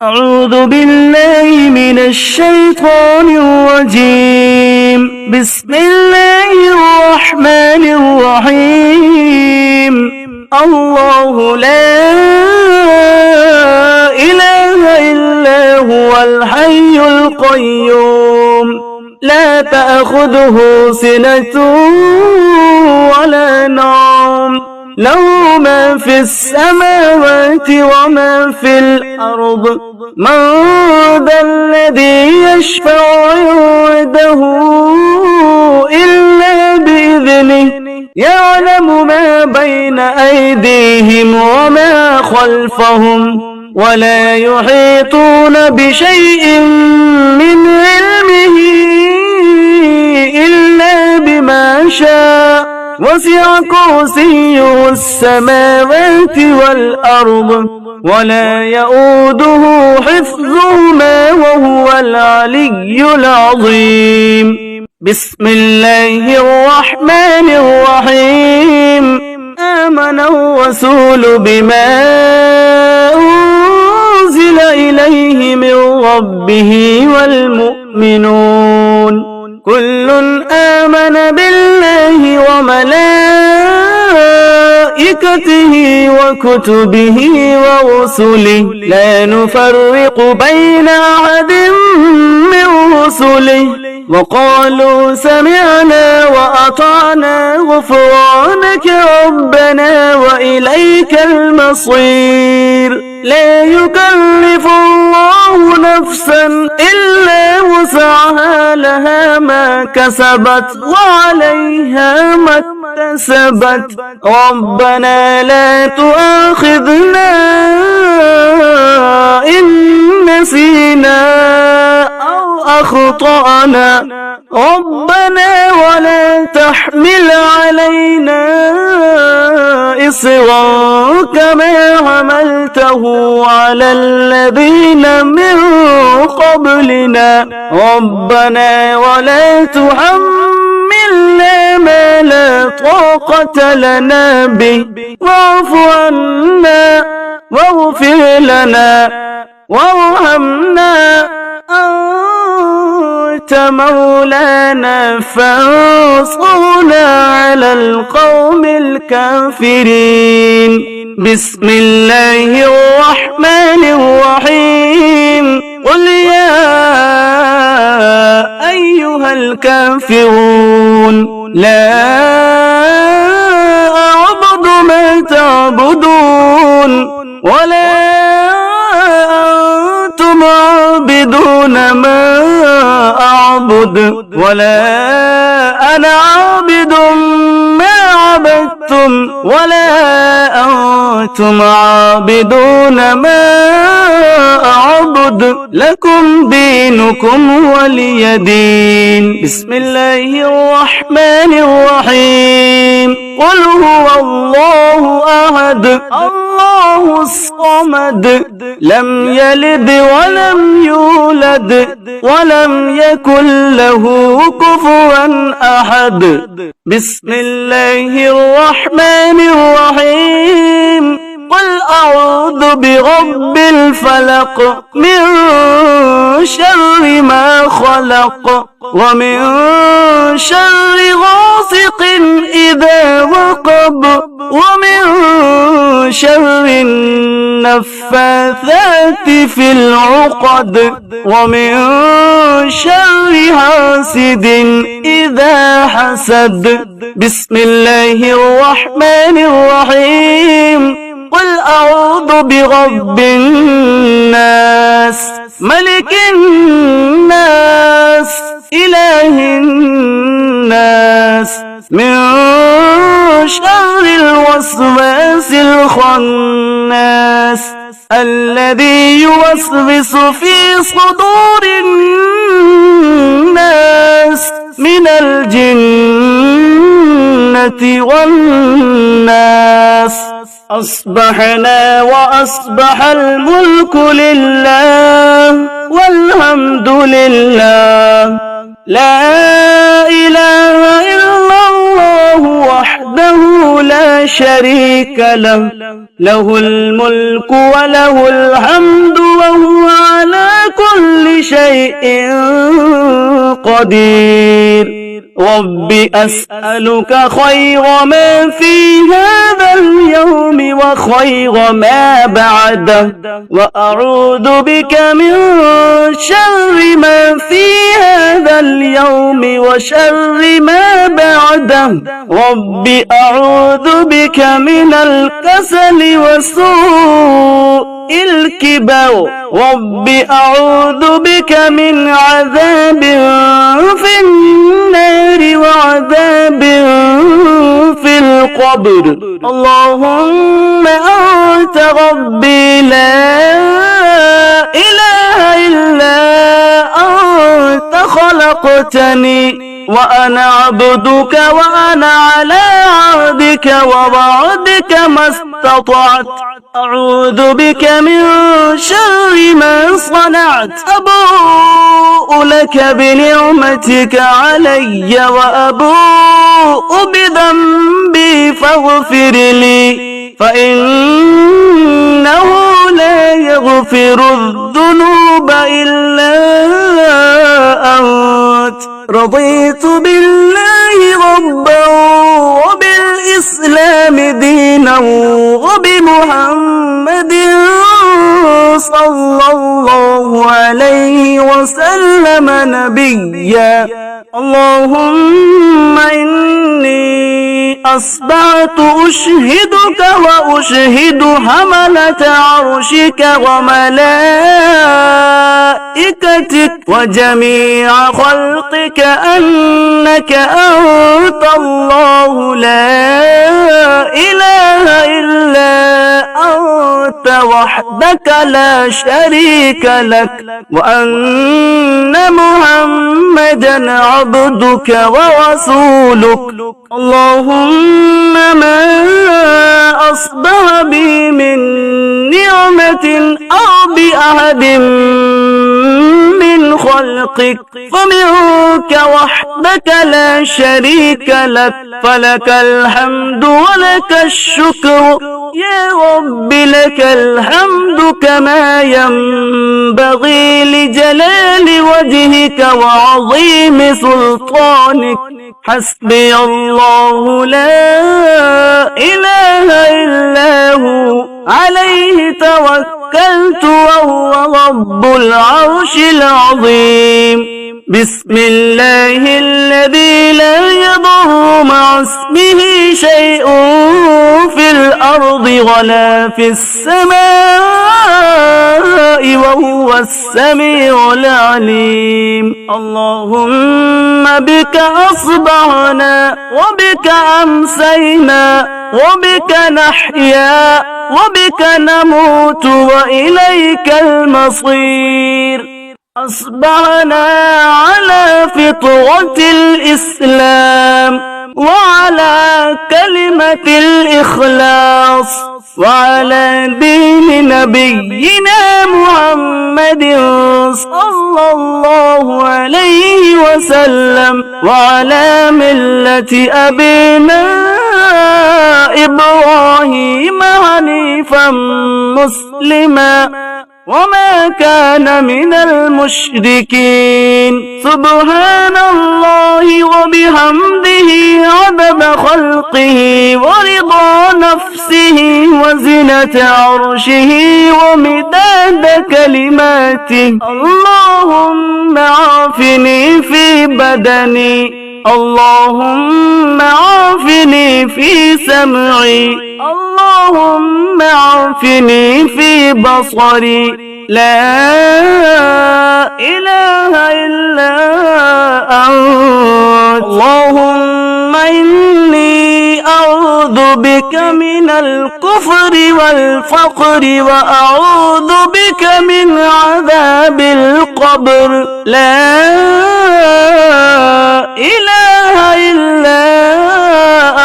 أعوذ بالله من الشيطان الرجيم. بسم الله الرحمن الرحيم. الله لا إله إلا هو الحي القيوم لا تأخذه سنة ولا نوم له ما في السماوات وما في الأرض من ذا الذي يشفع عنده إلا بإذنه يعلم ما بين أيديهم وما خلفهم ولا يحيطون بشيء من علمه إلا بما شاء وسع كرسيه السماوات والأرض ولا يؤوده حفظهما وهو العلي العظيم. بسم الله الرحمن الرحيم. آمن الرسول بما أنزل إليه من ربه والمؤمنون كل آمن بالله وملائكته وكتبه ورسله لا نفرق بين أحد من رسله وقالوا سمعنا وأطعنا غفرانك ربنا وإليك المصير. لا يكلف الله نفسا إلا وسعها لها ما كسبت وعليها ما اكتسبت ربنا لا تؤاخذنا إن نسينا أو أخطأنا ربنا ولا تحمل علينا إصرا كما حملته على الذين من قبلنا ربنا ولا تحملنا ما لا طاقة لنا به واعف عنا واغفر لنا وارحمنا أنت مولانا فانصرنا على القوم الكافرين. بسم الله الرحمن الرحيم. قل يا أيها الكافرون لا أعبد ما تعبدون ولا أنتم عابدون ما أعبد ولا أنا عابد ما عبدتم ولا أنتم عابدون ما أعبد لكم دينكم ولي دين. بسم الله الرحمن الرحيم. قل هو الله أحد الله الصمد لم يلد ولم يولد ولم يكن له كفوا أحد. بسم الله الرحمن الرحيم. قل أعوذ برب الفلق من شر ما خلق ومن شر غاسق إذا وقب ومن شر النفاثات في العقد ومن شر حاسد إذا حسد. بسم الله الرحمن الرحيم. قل أعوذ برب الناس ملك الناس إله الناس من شر الوسواس الخناس الذي يوسوس في صدور الناس من الجنة والناس. أصبحنا وأصبح الملك لله والحمد لله لا إله إلا الله وحده لا شريك له له الملك وله الحمد وهو شيء قدير. رب أسألك خير ما في هذا اليوم وخير ما بعده، وأعوذ بك من شر ما في هذا اليوم وشر ما بعده. رب أعوذ بك من الكسل وسوء الكبر. رب أعوذ بك من عذاب في النار وعذاب في القبر. اللهم أنت ربي لا إله إلا أنت خلقتني وأنا عبدك وأنا على عهدك ووعدك ما استطعت. أعوذ بك من شر ما صنعت. أبوء لك بنعمتك علي وأبوء بذنبي فاغفر لي، فإنه لا يغفر الذنوب إلا أنت. رضيت بالله ربا وبالإسلام دينا وبمحمد صلى الله عليه وسلم نبيا. اللهم إني أصبحت أشهدك وأشهد حملة عرشك وملائكتك وجميع خلقك أنك أنت الله لا إله إلا أنت وحدك لا شريك لك، وأن محمدا عبدك ورسولك. اللهم ما أصبح بي من نعمة أو بأحد من خلقك فمنك وحدك لا شريك لك، فلك الحمد ولك الشكر. يا رب لك الحمد كما ينبغي لجلال وجهك وعظيم سلطانك. حسبي الله لا إله إلا هو عليه توكلت وهو رب العرش العظيم. بسم الله الذي لا يضر مع اسمه شيء في الأرض ولا في السماء وهو السميع العليم. اللهم بك أصبحنا وبك أمسينا وبك نحيا وبك نموت وإليك المصير. أصبحنا على فطرة الإسلام وعلى كلمة الإخلاص وعلى دين نبينا محمد صلى الله عليه وسلم وعلى ملة أبينا إبراهيم حنيفا مسلما وما كان من المشركين. سبحان الله وبحمده عدد خلقه ورضا نفسه وزنة عرشه ومداد كلماته. اللهم عافني في بدني، اللهم عافني في سمعي، اللهم عافني في بصري. لا إله إلا أنت. اللهم إني أعوذ بك من الكفر والفقر وأعوذ بك من عذاب القبر. لا إله إلا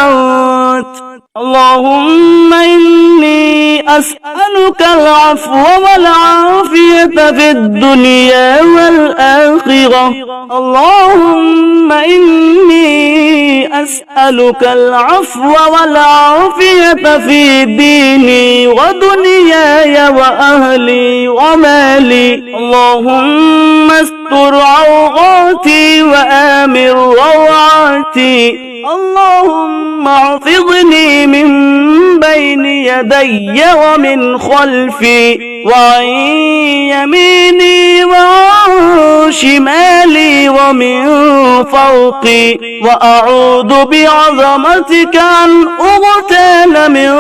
أنت. اللهم إني أسألك العفو والعافية في الدنيا والآخرة. اللهم إني أسألك العفو والعافية في ديني ودنياي وأهلي ومالي. اللهم استر عوراتي وآمن روعاتي. اللهم احفظني من بين يدي ومن خلفي وعن يميني وعن شمالي ومن فوقي، وأعوذ بعظمتك أن أغتال من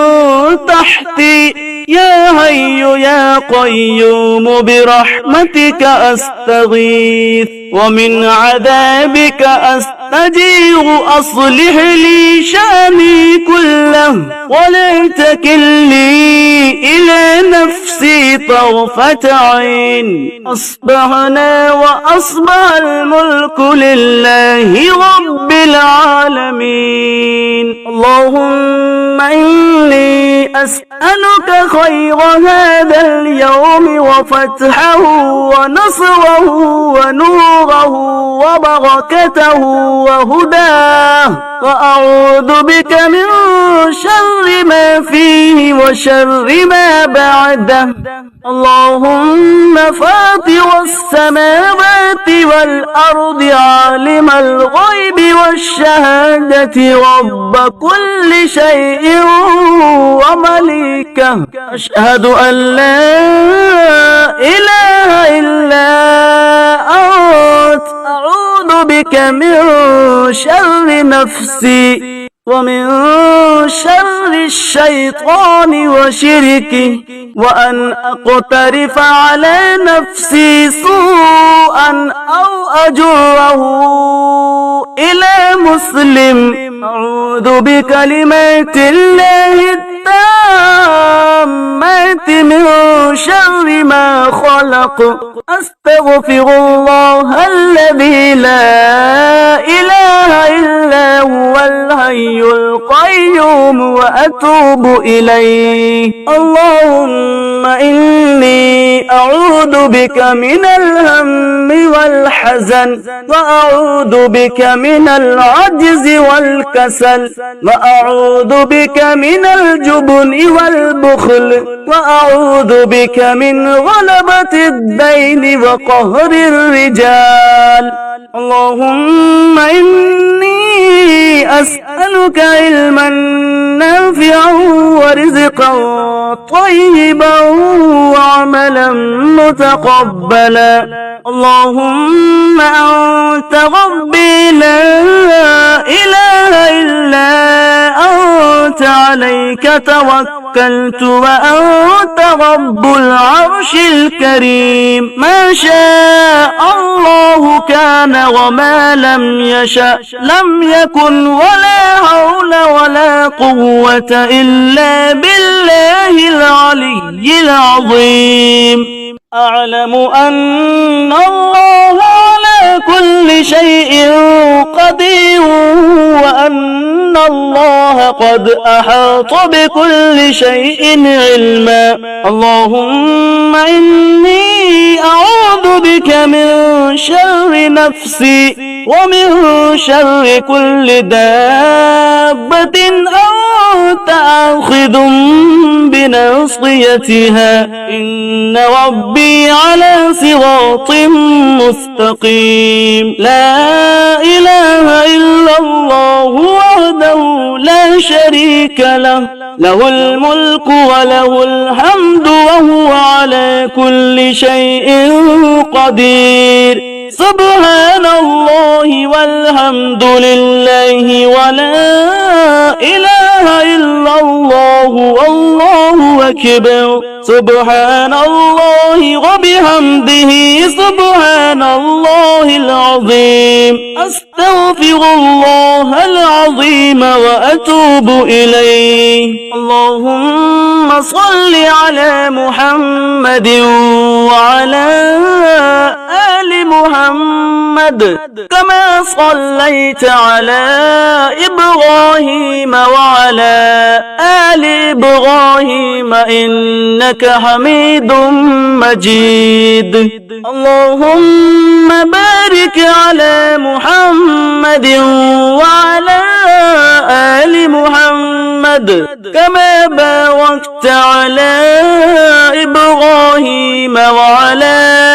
تحتي. يا حي يا قيوم برحمتك أستغيث ومن عذابك أستجير. أصلح لي شأني كله ولا تكلني إلى نفسي طرفة عين. أصبحنا وأصبح الملك لله رب العالمين. اللهم إني أسألك خير هذا اليوم وفتحه ونصره ونوره وبركته وهداه، وأعوذ بك من شر ما فيه وشر ما بعده. اللهم فاطر السماوات والأرض عالم الغيب والشهادة رب كل شيء ومليكه، أشهد أن لا إله إلا أنت. أعوذ بك من شر نفسي ومن شر الشيطان وشركه، وأن أقترف على نفسي سوءا أو أجره إلى مسلم. أعوذ بكلمات الله التامات من شر ما خلق. أستغفر الله الذي لا إله إلا هو الحي القيوم وأتوب إليه. اللهم إني أعوذ بك من الهم والحزن، وأعوذ بك من العجز والكسل، وأعوذ بك من الجبن والبخل، وأعوذ بك من غلبة الدين وقهر الرجال. اللهم إني أسألك علما نافعا ورزقا طيبا وعملا متقبلا. اللهم أنت ربي لا إله إلا أنت، عليك توكلت وأنت رب العرش الكريم. ما شاء الله كان وما لم يشأ لم يكن، ولا حول ولا قوة إلا بالله العلي العظيم. أعلم أن الله على كل شيء قدير، وأن الله قد أحاط بكل شيء علما. اللهم إني أعوذ بك من شر نفسي ومن شر كل دابة أنت آخذ بناصيتها، إن ربي على صراط مستقيم. لا إله إلا الله وحده لا شريك له، له الملك وله الحمد وهو على كل شيء قدير. سبحان الله والحمد لله ولا إله إلا الله والله أكبر. سبحان الله وبحمده سبحان الله العظيم. أستغفر الله العظيم وأتوب إليه. اللهم صل على محمد وعلى آل محمد محمد كما صليت على إبراهيم وعلى آل إبراهيم إنك حميد مجيد. اللهم بارك على محمد وعلى آل محمد كما باركت على إبراهيم وعلى